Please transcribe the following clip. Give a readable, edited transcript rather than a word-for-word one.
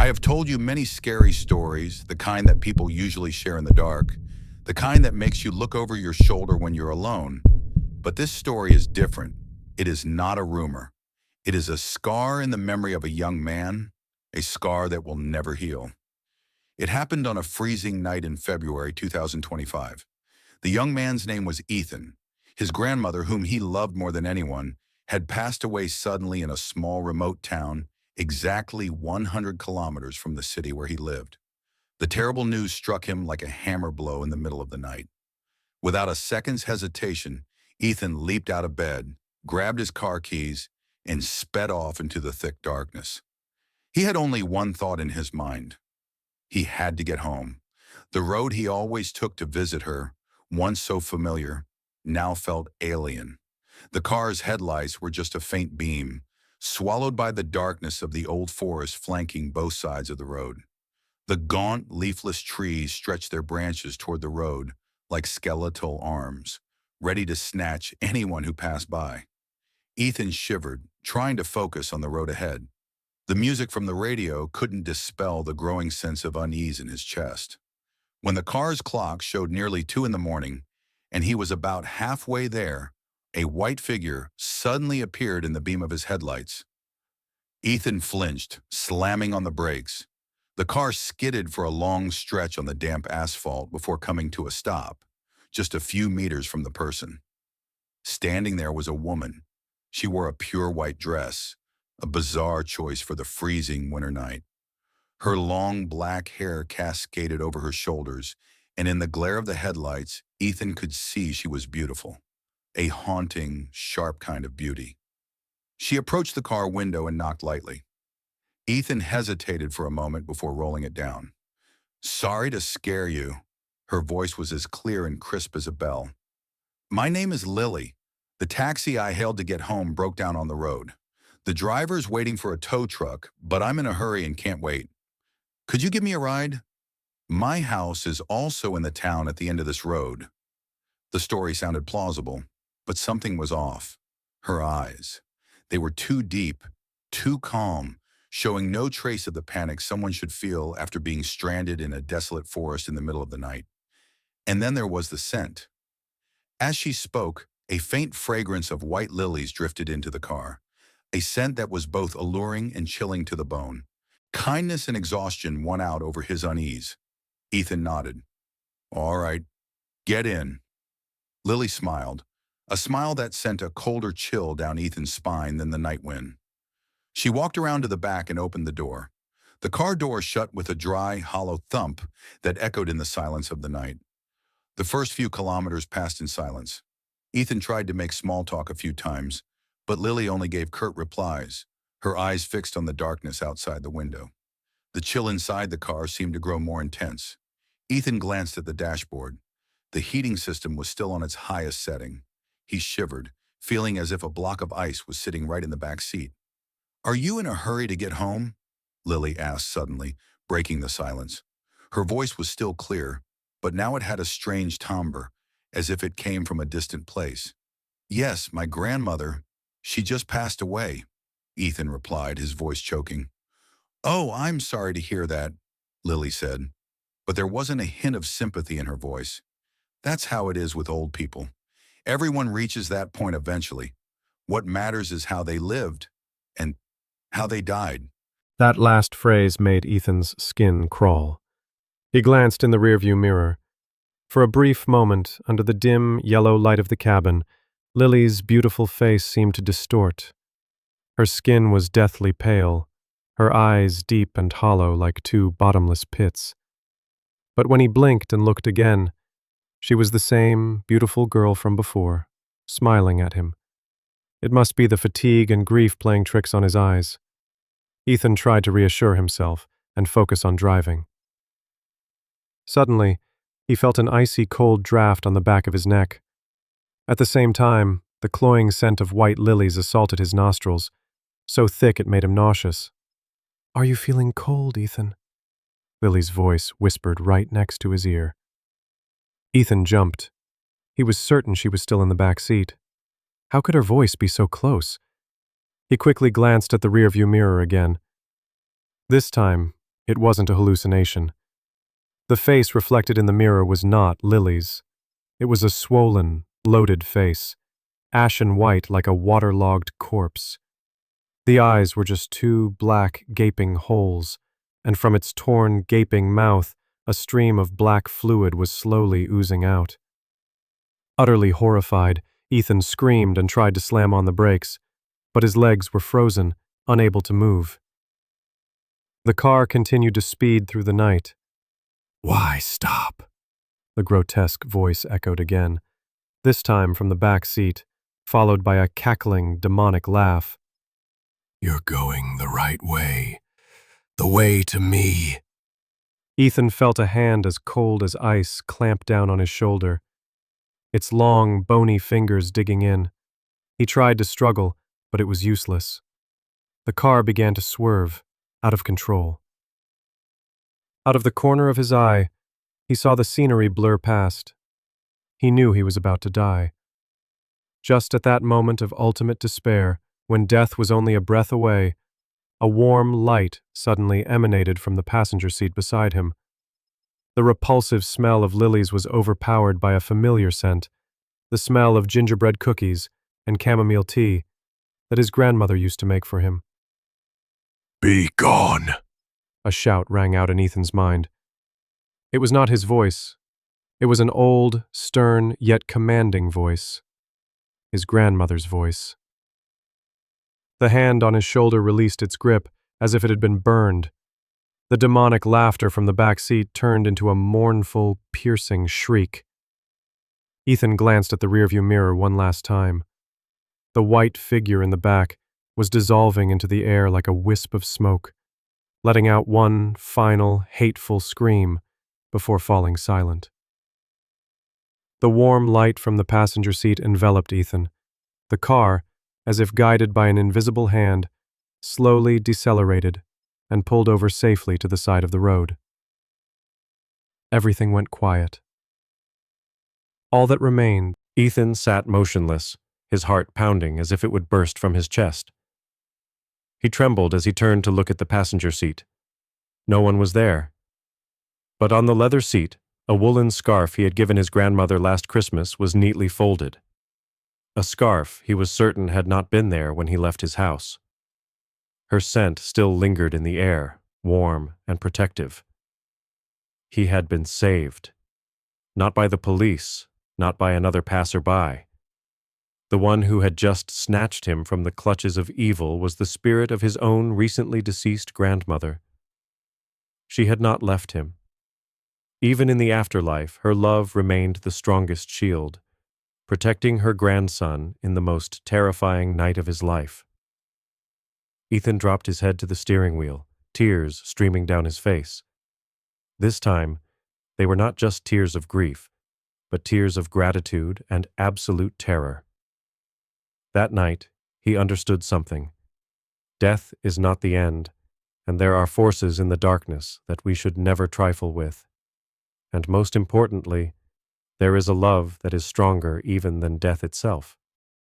I have told you many scary stories, the kind that people usually share in the dark, the kind that makes you look over your shoulder when you're alone. But this story is different. It is not a rumor. It is a scar in the memory of a young man, a scar that will never heal. It happened on a freezing night in February 2025. The young man's name was Ethan. His grandmother, whom he loved more than anyone, had passed away suddenly in a small remote town exactly 100 kilometers from the city where he lived. The terrible news struck him like a hammer blow in the middle of the night. Without a second's hesitation, Ethan leaped out of bed, grabbed his car keys, and sped off into the thick darkness. He had only one thought in his mind. He had to get home. The road he always took to visit her, once so familiar, now felt alien. The car's headlights were just a faint beam, swallowed by the darkness of the old forest flanking both sides of the road. The gaunt, leafless trees stretched their branches toward the road like skeletal arms, ready to snatch anyone who passed by. Ethan shivered, trying to focus on the road ahead. The music from the radio couldn't dispel the growing sense of unease in his chest. When the car's clock showed nearly 2 in the morning, and he was about halfway there, a white figure suddenly appeared in the beam of his headlights. Ethan flinched, slamming on the brakes. The car skidded for a long stretch on the damp asphalt before coming to a stop, just a few meters from the person. Standing there was a woman. She wore a pure white dress, a bizarre choice for the freezing winter night. Her long black hair cascaded over her shoulders, and in the glare of the headlights, Ethan could see she was beautiful. A haunting, sharp kind of beauty. She approached the car window and knocked lightly. Ethan hesitated for a moment before rolling it down. "Sorry to scare you." Her voice was as clear and crisp as a bell. "My name is Lily. The taxi I hailed to get home broke down on the road. The driver's waiting for a tow truck, but I'm in a hurry and can't wait. Could you give me a ride? My house is also in the town at the end of this road." The story sounded plausible, but something was off. Her eyes. They were too deep, too calm, showing no trace of the panic someone should feel after being stranded in a desolate forest in the middle of the night. And then there was the scent. As she spoke, a faint fragrance of white lilies drifted into the car, a scent that was both alluring and chilling to the bone. Kindness and exhaustion won out over his unease. Ethan nodded. "All right, get in." Lily smiled, a smile that sent a colder chill down Ethan's spine than the night wind. She walked around to the back and opened the door. The car door shut with a dry, hollow thump that echoed in the silence of the night. The first few kilometers passed in silence. Ethan tried to make small talk a few times, but Lily only gave curt replies, her eyes fixed on the darkness outside the window. The chill inside the car seemed to grow more intense. Ethan glanced at the dashboard. The heating system was still on its highest setting. He shivered, feeling as if a block of ice was sitting right in the back seat. "Are you in a hurry to get home?" Lily asked suddenly, breaking the silence. Her voice was still clear, but now it had a strange timbre, as if it came from a distant place. "Yes, my grandmother. She just passed away," Ethan replied, his voice choking. "Oh, I'm sorry to hear that," Lily said, but there wasn't a hint of sympathy in her voice. "That's how it is with old people. Everyone reaches that point eventually. What matters is how they lived and how they died." That last phrase made Ethan's skin crawl. He glanced in the rearview mirror. For a brief moment, under the dim, yellow light of the cabin, Lily's beautiful face seemed to distort. Her skin was deathly pale, her eyes deep and hollow like two bottomless pits. But when he blinked and looked again, she was the same beautiful girl from before, smiling at him. It must be the fatigue and grief playing tricks on his eyes. Ethan tried to reassure himself and focus on driving. Suddenly, he felt an icy cold draft on the back of his neck. At the same time, the cloying scent of white lilies assaulted his nostrils, so thick it made him nauseous. "Are you feeling cold, Ethan?" Lily's voice whispered right next to his ear. Ethan jumped. He was certain she was still in the back seat. How could her voice be so close? He quickly glanced at the rearview mirror again. This time, It wasn't a hallucination. The face reflected in the mirror was not Lily's. It was a swollen, bloated face, ashen white like a waterlogged corpse. The eyes were just two black, gaping holes, and from its torn, gaping mouth, a stream of black fluid was slowly oozing out. Utterly horrified, Ethan screamed and tried to slam on the brakes, but his legs were frozen, unable to move. The car continued to speed through the night. "Why stop?" the grotesque voice echoed again, this time from the back seat, followed by a cackling, demonic laugh. "You're going the right way. The way to me." Ethan felt a hand as cold as ice clamp down on his shoulder, its long, bony fingers digging in. He tried to struggle, but it was useless. The car began to swerve, out of control. Out of the corner of his eye, he saw the scenery blur past. He knew he was about to die. Just at that moment of ultimate despair, when death was only a breath away, a warm light suddenly emanated from the passenger seat beside him. The repulsive smell of lilies was overpowered by a familiar scent, the smell of gingerbread cookies and chamomile tea that his grandmother used to make for him. "Be gone!" a shout rang out in Ethan's mind. It was not his voice. It was an old, stern, yet commanding voice. His grandmother's voice. The hand on his shoulder released its grip, as if it had been burned. The demonic laughter from the back seat turned into a mournful, piercing shriek. Ethan glanced at the rearview mirror one last time. The white figure in the back was dissolving into the air like a wisp of smoke, letting out one final, hateful scream before falling silent. The warm light from the passenger seat enveloped Ethan. The car, as if guided by an invisible hand, slowly decelerated and pulled over safely to the side of the road. Everything went quiet. All that remained, Ethan sat motionless, his heart pounding as if it would burst from his chest. He trembled as he turned to look at the passenger seat. No one was there. But on the leather seat, a woolen scarf he had given his grandmother last Christmas was neatly folded. A scarf he was certain had not been there when he left his house. Her scent still lingered in the air, warm and protective. He had been saved. Not by the police, not by another passerby. The one who had just snatched him from the clutches of evil was the spirit of his own recently deceased grandmother. She had not left him. Even in the afterlife, her love remained the strongest shield, protecting her grandson in the most terrifying night of his life. Ethan dropped his head to the steering wheel, tears streaming down his face. This time, they were not just tears of grief, but tears of gratitude and absolute terror. That night, he understood something. Death is not the end, and there are forces in the darkness that we should never trifle with. And most importantly, there is a love that is stronger even than death itself.